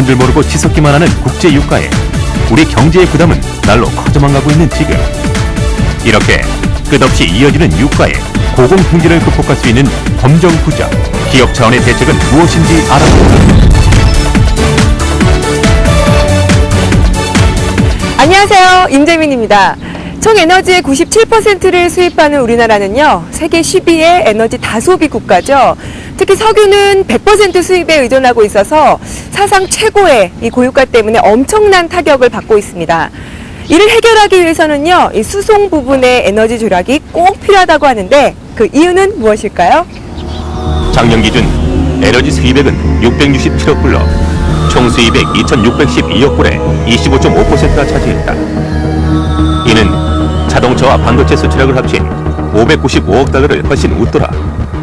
높은 줄 모르고 치솟기만 하는 국제 유가에 우리 경제의 부담은 날로 커져만 가고 있는 지금, 이렇게 끝없이 이어지는 유가에 고공행진을 극복할 수 있는 검정부장, 기업 차원의 대책은 무엇인지 알아봅니다. 안녕하세요, 임재민입니다. 총 에너지의 97%를 수입하는 우리나라는요, 세계 10위의 에너지 다소비 국가죠. 특히 석유는 100% 수입에 의존하고 있어서 사상 최고의 이 고유가 때문에 엄청난 타격을 받고 있습니다. 이를 해결하기 위해서는요, 이 수송 부분의 에너지 조락이 꼭 필요하다고 하는데 그 이유는 무엇일까요? 작년 기준 에너지 수입액은 667억 불러 총 수입액 2,612억 불에 25.5%가 차지했다. 이는 자동차와 반도체 수출액을 합친 595억 달러를 훨씬 웃돌아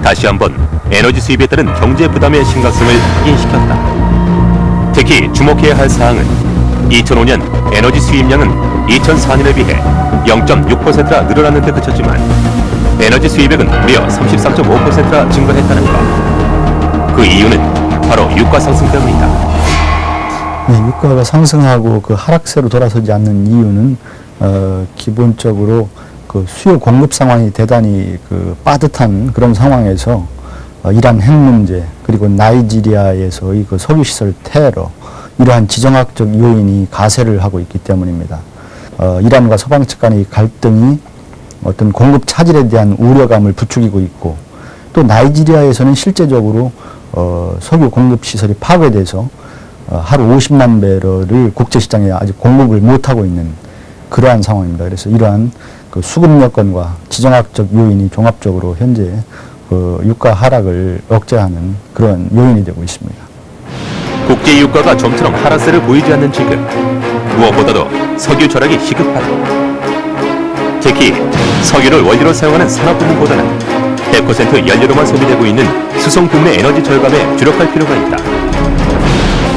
다시 한번 에너지 수입에 따른 경제 부담의 심각성을 확인시켰다. 특히 주목해야 할 사항은 2005년 에너지 수입량은 2004년에 비해 0.6%나 늘어나는 데 그쳤지만 에너지 수입액은 무려 33.5%나 증가했다는 것. 그 이유는 바로 유가 상승 때문이다. 네, 유가가 상승하고 그 하락세로 돌아서지 않는 이유는 기본적으로 그 수요 공급 상황이 대단히 그 빠듯한 그런 상황에서 이란 핵 문제, 그리고 나이지리아에서의 그 석유 시설 테러, 이러한 지정학적 요인이 가세를 하고 있기 때문입니다. 이란과 서방 측 간의 갈등이 어떤 공급 차질에 대한 우려감을 부추기고 있고, 또 나이지리아에서는 실제적으로 석유 공급 시설이 파괴돼서 하루 50만 배럴을 국제시장에 아직 공급을 못하고 있는 그러한 상황입니다. 그래서 이러한 그 수급 여건과 지정학적 요인이 종합적으로 현재 그 유가 하락을 억제하는 그런 요인이 되고 있습니다. 국제 유가가 좀처럼 하락세를 보이지 않는 지금, 무엇보다도 석유 절약이 시급하다. 특히 석유를 원료로 사용하는 산업 부문보다는 100% 연료로만 소비되고 있는 수송 국내 에너지 절감에 주력할 필요가 있다.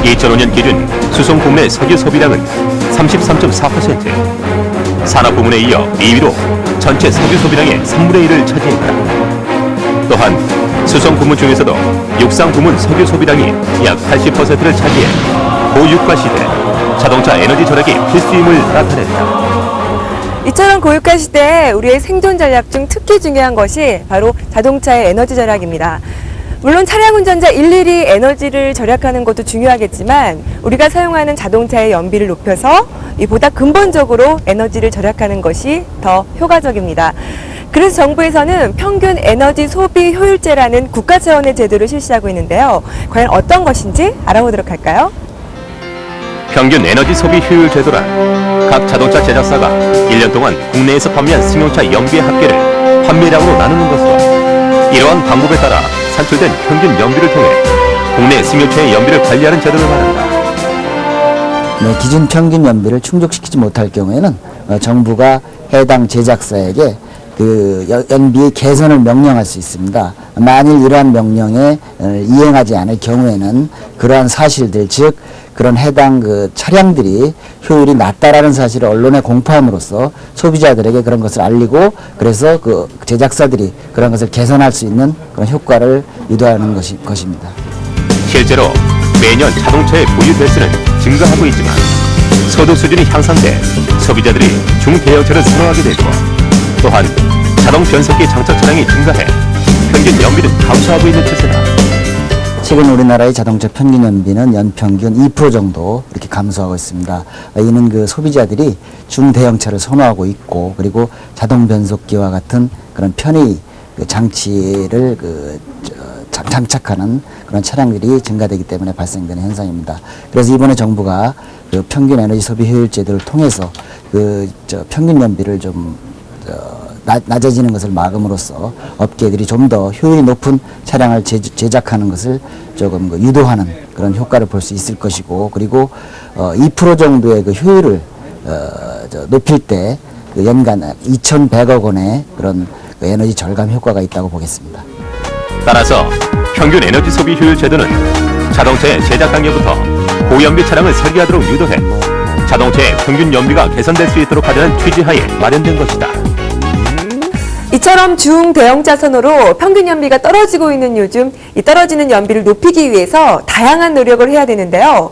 2005년 기준 수송 국내 석유 소비량은 33.4%, 산업 부문에 이어 2위로 전체 석유 소비량의 3분의 1을 차지했다. 또한 수송 부문 중에서도 육상 부문 석유 소비량이 약 80%를 차지해 고유가 시대 자동차 에너지 절약이 필수임을 나타냈다. 이처럼 고유가 시대에 우리의 생존 전략 중 특히 중요한 것이 바로 자동차의 에너지 절약입니다. 물론 차량 운전자 일일이 에너지를 절약하는 것도 중요하겠지만 우리가 사용하는 자동차의 연비를 높여서 보다 근본적으로 에너지를 절약하는 것이 더 효과적입니다. 그래서 정부에서는 평균 에너지 소비 효율제라는 국가 차원의 제도를 실시하고 있는데요. 과연 어떤 것인지 알아보도록 할까요? 평균 에너지 소비 효율 제도란 각 자동차 제작사가 1년 동안 국내에서 판매한 승용차 연비의 합계를 판매량으로 나누는 것으로, 이러한 방법에 따라 산출된 평균 연비를 통해 국내 승용차의 연비를 관리하는 제도를 말한다. 네, 기준 평균 연비를 충족시키지 못할 경우에는 정부가 해당 제작사에게 그 연비 개선을 명령할 수 있습니다. 만일 이러한 명령에 이행하지 않을 경우에는 그러한 사실들, 즉 그런 해당 그 차량들이 효율이 낮다라는 사실을 언론에 공포함으로써 소비자들에게 그런 것을 알리고, 그래서 그 제작사들이 그런 것을 개선할 수 있는 그런 효과를 유도하는 것입니다. 실제로 매년 자동차의 보유 대수는 증가하고 있지만 소득 수준이 향상돼 소비자들이 중대형차를 선호하게 되고, 또한 자동 변속기 장착 차량이 증가해 평균 연비는 감소하고 있는 추세다. 최근 우리나라의 자동차 평균 연비는 연평균 2% 정도 이렇게 감소하고 있습니다. 이는 그 소비자들이 중대형차를 선호하고 있고, 그리고 자동 변속기와 같은 그런 편의 장치를 장착하는 그런 차량들이 증가되기 때문에 발생되는 현상입니다. 그래서 이번에 정부가 그 평균 에너지 소비 효율 제도를 통해서 평균 연비를 좀 낮아지는 것을 막음으로써 업계들이 좀 더 효율이 높은 차량을 제작하는 것을 조금 유도하는 그런 효과를 볼 수 있을 것이고, 그리고 2% 정도의 그 효율을 높일 때 연간 2,100억 원의 그런 에너지 절감 효과가 있다고 보겠습니다. 따라서 평균 에너지 소비 효율 제도는 자동차의 제작 단계부터 고연비 차량을 설계하도록 유도해 자동차의 평균 연비가 개선될 수 있도록 하려는 취지하에 마련된 것이다. 이처럼 중대형차 선호로 평균 연비가 떨어지고 있는 요즘 이 떨어지는 연비를 높이기 위해서 다양한 노력을 해야 되는데요.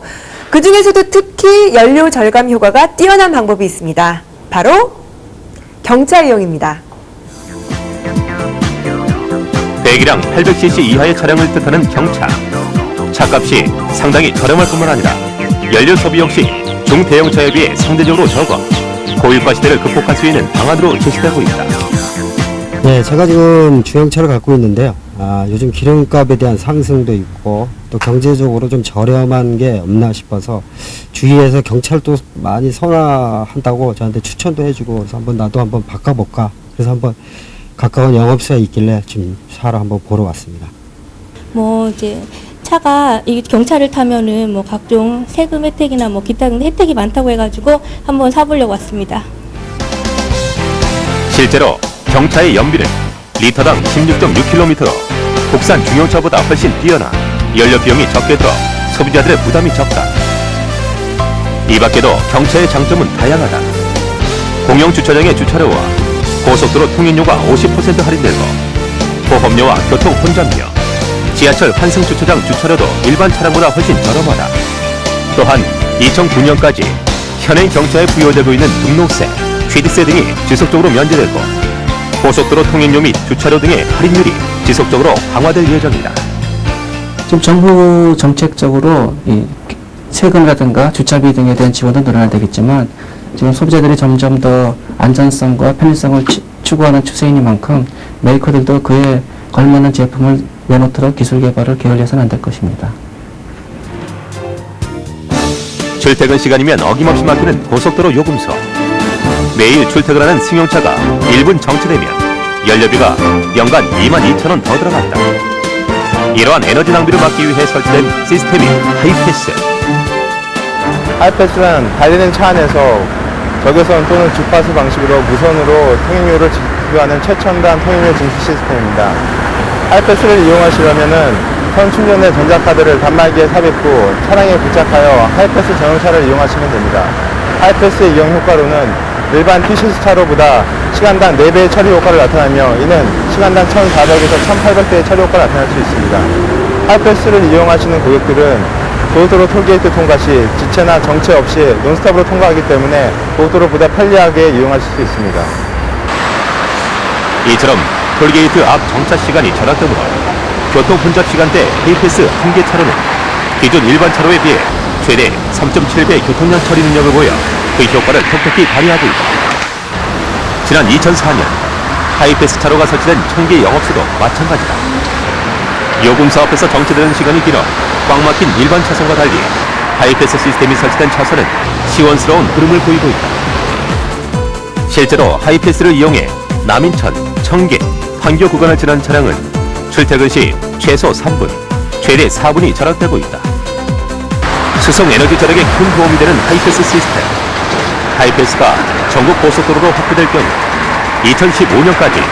그 중에서도 특히 연료 절감 효과가 뛰어난 방법이 있습니다. 바로 경차 이용입니다. 배기량 800cc 이하의 차량을 뜻하는 경차. 차값이 상당히 저렴할 뿐만 아니라 연료 소비 역시 중대형차에 비해 상대적으로 적어 고유가 시대를 극복할 수 있는 방안으로 제시되고 있다. 네, 제가 지금 주행차를 갖고 있는데요. 요즘 기름값에 대한 상승도 있고 또 경제적으로 좀 저렴한 게 없나 싶어서 주위에서 경찰도 많이 선호한다고 저한테 추천도 해주고 그래서 나도 한번 바꿔볼까. 그래서 한번 가까운 영업소에 있길래 지금 차를 한번 보러 왔습니다. 이제 차가 이 경차를 타면은 각종 세금 혜택이나 기타 등등 혜택이 많다고 해가지고 한번 사보려고 왔습니다. 실제로 경차의 연비는 리터당 16.6km로 국산 중형차보다 훨씬 뛰어나 연료 비용이 적게 들어 소비자들의 부담이 적다. 이 밖에도 경차의 장점은 다양하다. 공영 주차장의 주차료와 고속도로 통행료가 50% 할인되고 보험료와 교통 혼잡료, 지하철 환승 주차장 주차료도 일반 차량보다 훨씬 저렴하다. 또한 2009년까지 현행 경차에 부여되고 있는 등록세, 취득세 등이 지속적으로 면제되고 고속도로 통행료 및 주차료 등의 할인율이 지속적으로 강화될 예정이다. 지금 정부 정책적으로 이 세금이라든가 주차비 등에 대한 지원도 늘어나야 되겠지만 지금 소비자들이 점점 더 안전성과 편의성을 추구하는 추세이니만큼 메이커들도 그에 걸맞는 제품을 내놓도록 기술 개발을 게을리해서는 안 될 것입니다. 출퇴근 시간이면 어김없이 막히는 고속도로 요금소. 매일 출퇴근하는 승용차가 1분 정체되면 연료비가 연간 22,000원 더 들어간다. 이러한 에너지 낭비를 막기 위해 설치된 시스템이 하이패스. 하이패스는 달리는 차 안에서 적외선 또는 주파수 방식으로 무선으로 통행료를 지급하는 최첨단 통행료 징수 시스템입니다. 하이패스를 이용하시려면 선 충전의 전자카드를 단말기에 삽입후 차량에 부착하여 하이패스 전용차를 이용하시면 됩니다. 하이패스의 이용 효과로는 일반 TCS 차로보다 시간당 4배의 처리 효과를 나타내며 이는 시간당 1,400에서 1,800대의 처리 효과를 나타낼 수 있습니다. 하이패스를 이용하시는 고객들은 고속도로 톨게이트 통과 시 지체나 정체 없이 논스톱으로 통과하기 때문에 고속도로보다 편리하게 이용하실 수 있습니다. 이처럼 톨게이트 앞 정차 시간이 절약되므로 교통 혼잡 시간대 하이패스 한 개 차로는 기존 일반 차로에 비해 최대 3.7배 교통량 처리 능력을 보여 그 효과를 톡톡히 발휘하고 있다. 지난 2004년 하이패스 차로가 설치된 청계 영업소도 마찬가지다. 요금소 앞에서 정체되는 시간이 길어 꽉 막힌 일반 차선과 달리 하이패스 시스템이 설치된 차선은 시원스러운 흐름을 보이고 있다. 실제로 하이패스를 이용해 남인천, 청계, 판교 구간을 지난 차량은 출퇴근 시 최소 3분, 최대 4분이 절약되고 있다. 수송 에너지 절약에 큰 도움이 되는 하이패스 시스템. 하이패스가 전국 고속도로로 확대될 경우 2015년까지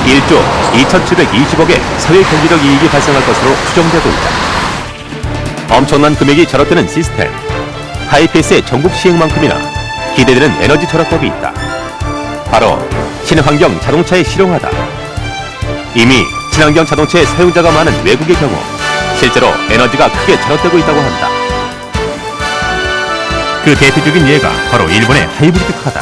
1조 2,720억의 사회 경제적 이익이 발생할 것으로 추정되고 있다. 엄청난 금액이 절약되는 시스템. 하이패스의 전국 시행만큼이나 기대되는 에너지 절약법이 있다. 바로 친환경 자동차에 실용하다. 이미 친환경 자동차의 사용자가 많은 외국의 경우 실제로 에너지가 크게 절약되고 있다고 한다. 그 대표적인 예가 바로 일본의 하이브리드카다.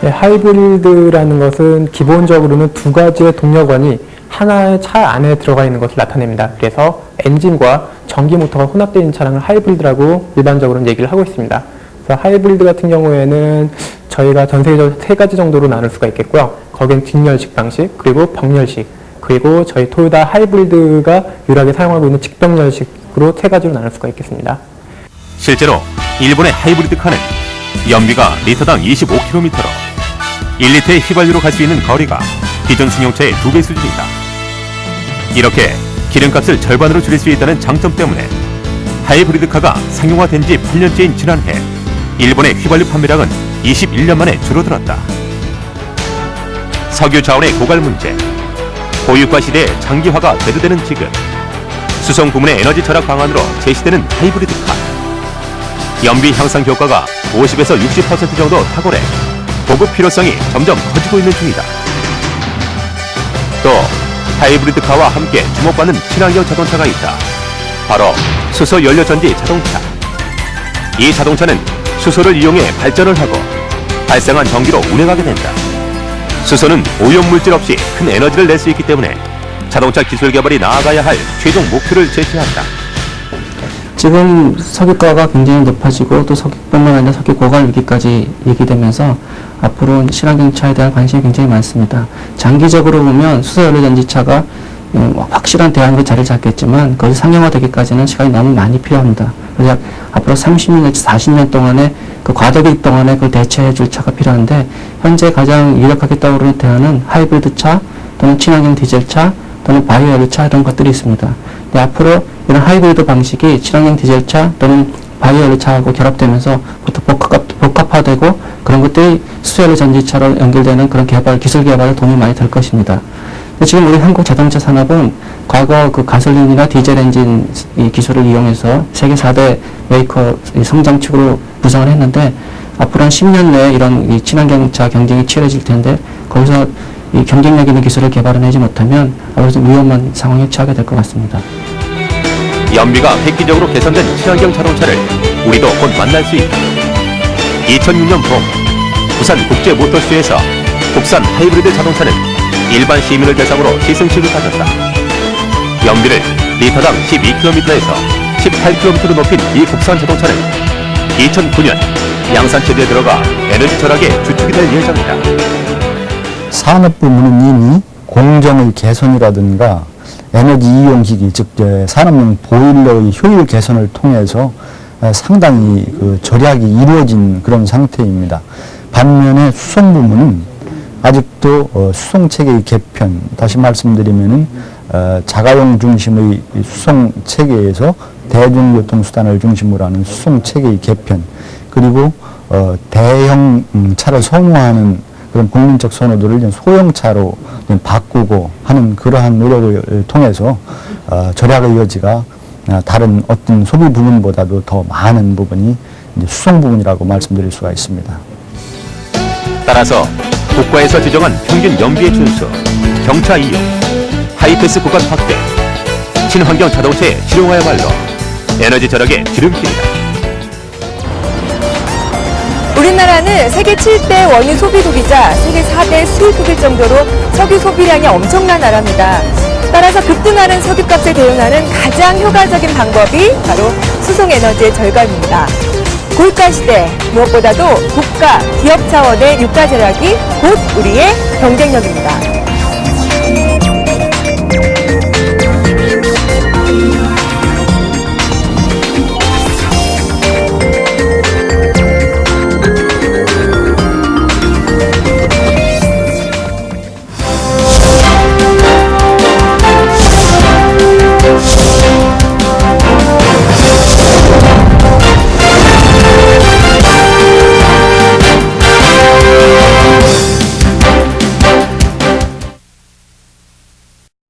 네, 하이브리드라는 것은 기본적으로는 두 가지의 동력원이 하나의 차 안에 들어가 있는 것을 나타냅니다. 그래서 엔진과 전기 모터가 혼합되어 있는 차량을 하이브리드라고 일반적으로 얘기를 하고 있습니다. 그래서 하이브리드 같은 경우에는 저희가 전 세계적으로 세 가지 정도로 나눌 수가 있겠고요. 거기는 뒷열식 방식, 그리고 병열식, 그리고 저희 토요타 하이브리드가 유일하게 사용하고 있는 직병열식으로 세 가지로 나눌 수가 있겠습니다. 실제로 일본의 하이브리드카는 연비가 리터당 25km로 1리터의 휘발유로 갈 수 있는 거리가 기존 승용차의 2배 수준이다. 이렇게 기름값을 절반으로 줄일 수 있다는 장점 때문에 하이브리드카가 상용화된 지 8년째인 지난해 일본의 휘발유 판매량은 21년 만에 줄어들었다. 석유 자원의 고갈 문제, 고유가 시대의 장기화가 대두되는 지금 수송 부문의 에너지 절약 방안으로 제시되는 하이브리드카. 연비 향상 효과가 50에서 60% 정도 탁월해 보급 필요성이 점점 커지고 있는 중이다. 또 하이브리드카와 함께 주목받는 친환경 자동차가 있다. 바로 수소 연료 전지 자동차. 이 자동차는 수소를 이용해 발전을 하고 발생한 전기로 운행하게 된다. 수소는 오염물질 없이 큰 에너지를 낼 수 있기 때문에 자동차 기술 개발이 나아가야 할 최종 목표를 제시한다. 지금 석유가가 굉장히 높아지고 또 석유뿐만 아니라 석유 고갈 위기까지 얘기되면서 앞으로 친환경차에 대한 관심이 굉장히 많습니다. 장기적으로 보면 수소연료 전지차가 확실한 대안으로 자리를 잡겠지만 거기 상용화되기까지는 시간이 너무 많이 필요합니다. 그래서 앞으로 30년 내지 40년 동안의 그 과도기 동안에 그걸 대체해 줄 차가 필요한데 현재 가장 유력하게 떠오르는 대안은 하이브리드 차 또는 친환경 디젤차 또는 바이오연료차 이런 것들이 있습니다. 근데 앞으로 이런 하이브리드 방식이 친환경 디젤차 또는 바이오연료차하고 결합되면서 보통 복합화되고 그런 것들이 수소연료 전지차로 연결되는 그런 개발, 기술 개발에 도움이 많이 될 것입니다. 지금 우리 한국 자동차 산업은 과거 그 가솔린이나 디젤 엔진 이 기술을 이용해서 세계 4대 메이커 성장축으로 구성을 했는데 앞으로 한 10년 내에 이런 이 친환경차 경쟁이 치열해질 텐데 거기서 이 경쟁력 있는 기술을 개발해내지 못하면 아무래도 좀 위험한 상황에 처하게 될 것 같습니다. 연비가 획기적으로 개선된 친환경 자동차를 우리도 곧 만날 수 있다. 2006년 봄 부산 국제모터쇼에서 국산 하이브리드 자동차는 일반 시민을 대상으로 시승식을 가졌다. 연비를 리터당 12km에서 18km로 높인 이 국산 자동차는 2009년 양산체제에 들어가 에너지 절약에 주축이 될 예정이다. 산업 부문은 이미 공정의 개선이라든가 에너지 이용기기, 즉 산업용 보일러의 효율 개선을 통해서 상당히 그 절약이 이루어진 그런 상태입니다. 반면에 수송 부문은 아직도 수송 체계의 개편, 다시 말씀드리면은 자가용 중심의 수송 체계에서 대중교통 수단을 중심으로 하는 수송 체계의 개편, 그리고 대형 차를 선호하는 그런 국민적 선호도를 소형차로 바꾸고 하는 그러한 노력을 통해서 절약의 여지가 다른 어떤 소비 부분보다도 더 많은 부분이 이제 수송 부분이라고 말씀드릴 수가 있습니다. 따라서 국가에서 지정한 평균 연비의 준수, 경차 이용, 하이패스 구간 확대, 친환경 자동차의 실용화야말로 에너지 절약의 지름길이다. 우리나라는 세계 7대 원유 소비 소비자, 세계 4대 수입 국일 정도로 석유 소비량이 엄청난 나라입니다. 따라서 급등하는 석유값에 대응하는 가장 효과적인 방법이 바로 수송에너지의 절감입니다. 고유가 시대, 무엇보다도 국가, 기업 차원의 유가 절약이 곧 우리의 경쟁력입니다.